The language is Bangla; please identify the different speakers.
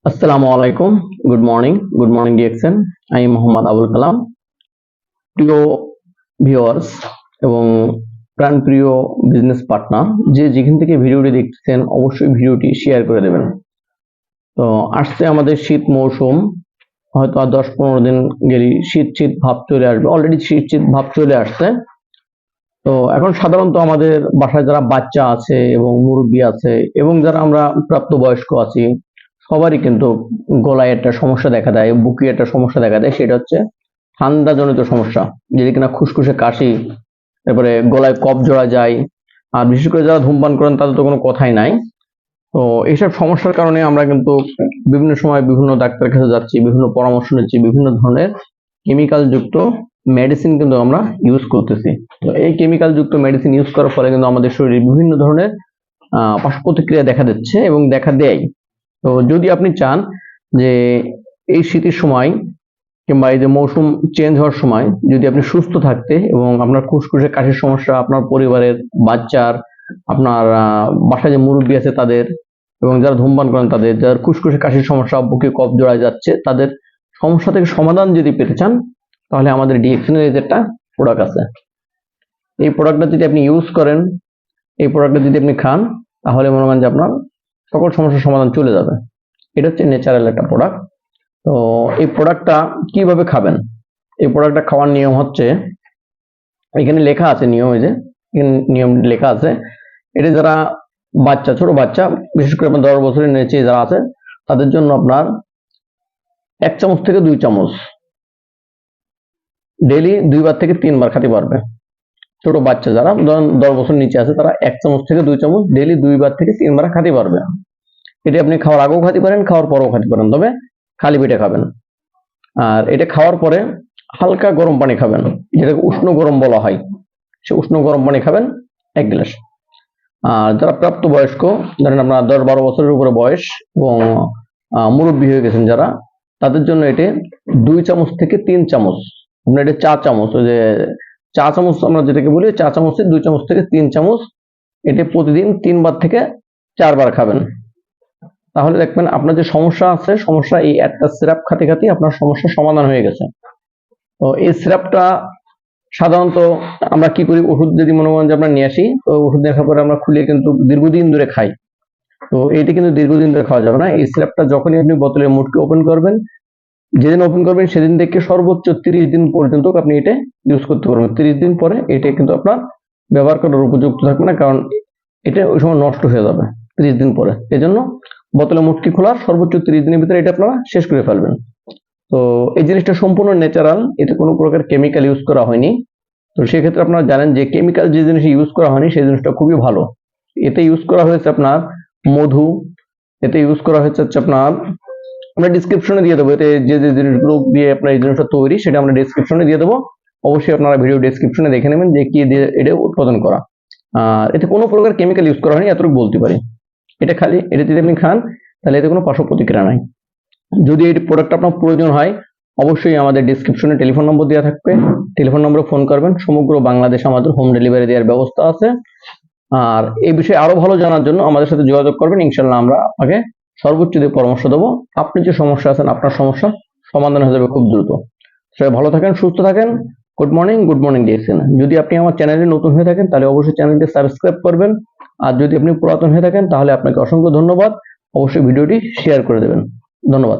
Speaker 1: আসসালামু আলাইকুম, গুড মর্নিং ডিএক্সএন। আমি মোহাম্মদ আবুল কালাম। প্রিয় ভিউয়ার্স এবং প্রাণপ্রিয় বিজনেস পার্টনার, যে যেখান থেকে ভিডিওটি দেখতেছেন অবশ্যই ভিডিওটি শেয়ার করে দেবেন। তো আসছে আমাদের শীত মৌসুম, হয়তো আর 10-15 দিন গেলেই শীত ভাব চলে আসবে। অলরেডি শীত ভাব চলে আসছে। তো এখন সাধারণত আমাদের বাসায় যারা বাচ্চা আছে এবং মুরব্বী আছে এবং যারা আমরা প্রাপ্তবয়স্ক আছি, সবারই কিন্তু গলায় একটা সমস্যা দেখা দেয়, বুকে একটা সমস্যা দেখা দেয়। সেটা হচ্ছে ঠান্ডা জনিত সমস্যা, যেটি কিনা খুসখুসে কাশি, তারপরে গলায় কফ জড়া যায়। আর বিশেষ করে যারা ধূমপান করেন তাদের তো কোনো কথাই নাই। তো এইসব সমস্যার কারণে আমরা কিন্তু বিভিন্ন সময় বিভিন্ন ডাক্তারের কাছে যাচ্ছি, বিভিন্ন পরামর্শ নিচ্ছি, বিভিন্ন ধরনের কেমিক্যাল যুক্ত মেডিসিন কিন্তু আমরা ইউজ করতেছি। তো এই কেমিক্যাল যুক্ত মেডিসিন ইউজ করার ফলে কিন্তু আমাদের শরীরে বিভিন্ন ধরনের পার্শ্ব প্রতিক্রিয়া দেখা দিচ্ছে এবং দেখা দেয়। তো যদি আপনি চান যে এই শীতের সময় কিংবা এই যে মৌসুম চেঞ্জ হওয়ার সময় যদি আপনি সুস্থ থাকতে এবং আপনার খুসখুসে কাশির সমস্যা, আপনার পরিবারের বাচ্চার, আপনার বাসায় যে মুরব্বী আছে তাদের, এবং যারা ধূমপান করেন তাদের, যার খুসখুসে কাশির সমস্যা, বুকে কফ জড়ায় যাচ্ছে, তাদের সমস্যা থেকে সমাধান যদি পেতে চান, তাহলে আমাদের DXN এর একটা প্রোডাক্ট আছে। এই প্রোডাক্টটা যদি আপনি ইউজ করেন, এই প্রোডাক্টটা যদি আপনি খান, তাহলে মনে করেন যে আপনার সকল সমস্যার সমাধান চলে যাবে। এটা হচ্ছে ন্যাচারাল একটা প্রোডাক্ট। তো এই প্রোডাক্টটা কিভাবে খাবেন? এই প্রোডাক্টটা খাওয়ার নিয়ম হচ্ছে, এখানে লেখা আছে নিয়ম, এই যে নিয়ম লেখা আছে। এটা যারা বাচ্চা, ছোট বাচ্চা, বিশেষ করে আপনার 10 বছরের নিচে যারা আছে তাদের জন্য আপনার 1 চামচ থেকে 2 চামচ ডেইলি 2 বার থেকে 3 বার খেতে পারবে। ছোট বাচ্চা যারা ধরেন 10 বছর নিচে আছে তারা 1 চামচ থেকে 2 চামচ ডেইলি 2 বার থেকে 3 বার খেতে পারবে। এটা আপনি খাওয়ার আগেও খেতে পারেন, খাওয়ার পরেও খেতে পারেন, তবে খালি পেটে খাবেন। আর এটা খাওয়ার পরে হালকা গরম পানি খাবেন, যেটাকে উষ্ণ গরম বলা হয়। সে উষ্ণ গরম পানি খাবেন 1 গ্লাস। আর যারা প্রাপ্তবয়স্ক, ধরেন আপনার 10-12 বছরের উপরে বয়স এবং মুরব্বী হয়ে গেছেন যারা, তাদের জন্য এটা 2 চামচ থেকে 3 চামচ, আপনার এটা 4 চামচ, ওই যে চা চামচ আমরা যেটাকে বলি, চা চামচে 2 চামচ থেকে 3 চামচ, এটা প্রতিদিন 3 বার থেকে 4 বার খাবেন। তাহলে দেখবেন আপনার যে সমস্যা আছে, সমস্যা এই একটা সিরাপ খাতে খাতে আপনার সমস্যার সমাধান হয়ে গেছে। তো এই সিরাপটা সাধারণত আমরা কি করি, ওষুধ যদি মনে করেন যে আমরা নিয়ে আসি, তো ওষুধ দেখার পরে আমরা খুলে কিন্তু দীর্ঘদিন ধরে খাই। তো এইটা কিন্তু দীর্ঘদিন ধরে খাওয়া যাবে না। এই সিরাপটা যখনই আপনি বোতলের মুখটি ওপেন করবেন, যেদিন ওপেন করবেন সেদিন থেকে সর্বোচ্চ 30 দিন পর্যন্ত আপনি এটা ইউজ করতে পারবেন। 30 দিন পরে এটা কিন্তু আপনার ব্যবহার করার উপযুক্ত থাকবে না, কারণ এটা ওই সময় নষ্ট হয়ে যাবে 30 দিন পরে। এই জন্য বোতলের মুখটি খোলার সর্বোচ্চ 30 দিনের ভিতরে এটা আপনারা শেষ করে ফেলবেন। তো এই জিনিসটা সম্পূর্ণ ন্যাচারাল, এতে কোনো প্রকার কেমিক্যাল ইউজ করা হয়নি। তো সেক্ষেত্রে আপনারা জানেন যে কেমিক্যাল যে জিনিস ইউজ করা হয়নি সেই জিনিসটা খুবই ভালো। এতে ইউজ করা হয়েছে আপনার মধু, এতে ইউজ করা হয়েছে আপনার, আমরা ডিসক্রিপশনে দিয়ে দেবো, এতে যে যে জিনিসগুলো দিয়ে আপনার এই জিনিসটা তৈরি সেটা আমরা ডিসক্রিপশনে দিয়ে দেবো। অবশ্যই আপনারা ভিডিও ডিসক্রিপশনে দেখে নেবেন যে কি দিয়ে এটা উৎপাদন করা। আর এতে কোনো প্রকার কেমিক্যাল ইউজ করা হয়নি, এতটুকু বলতে পারি। এটা খালি এটা যদি আপনি খান তাহলে এতে কোনো পার্শ্ব প্রতিক্রিয়া নাই। যদি এই প্রোডাক্ট আপনার প্রয়োজন হয়, অবশ্যই আমাদের ডিসক্রিপশনে টেলিফোন নম্বর দেওয়া থাকবে, টেলিফোন নম্বরে ফোন করবেন। সমগ্র বাংলাদেশ আমাদের হোম ডেলিভারি দেওয়ার ব্যবস্থা আছে। আর এই বিষয়ে আরো ভালো জানার জন্য আমাদের সাথে যোগাযোগ করবেন, ইনশাল্লাহ আমরা আপনাকে সর্বোচ্চ দিয়ে পরামর্শ দেবো। আপনি যে সমস্যা আছেন আপনার সমস্যা সমাধান হয়ে যাবে খুব দ্রুত। সবাই ভালো থাকেন, সুস্থ থাকেন। Good morning DXN। যদি আপনি আমার চ্যানেলে নতুন হয়ে থাকেন তাহলে অবশ্যই চ্যানেলটি সাবস্ক্রাইব করবেন। আর যদি আপনি পুরাতন হয়ে থাকেন তাহলে আপনাকে অসংখ্য ধন্যবাদ। অবশ্যই ভিডিওটি শেয়ার করে দেবেন। ধন্যবাদ।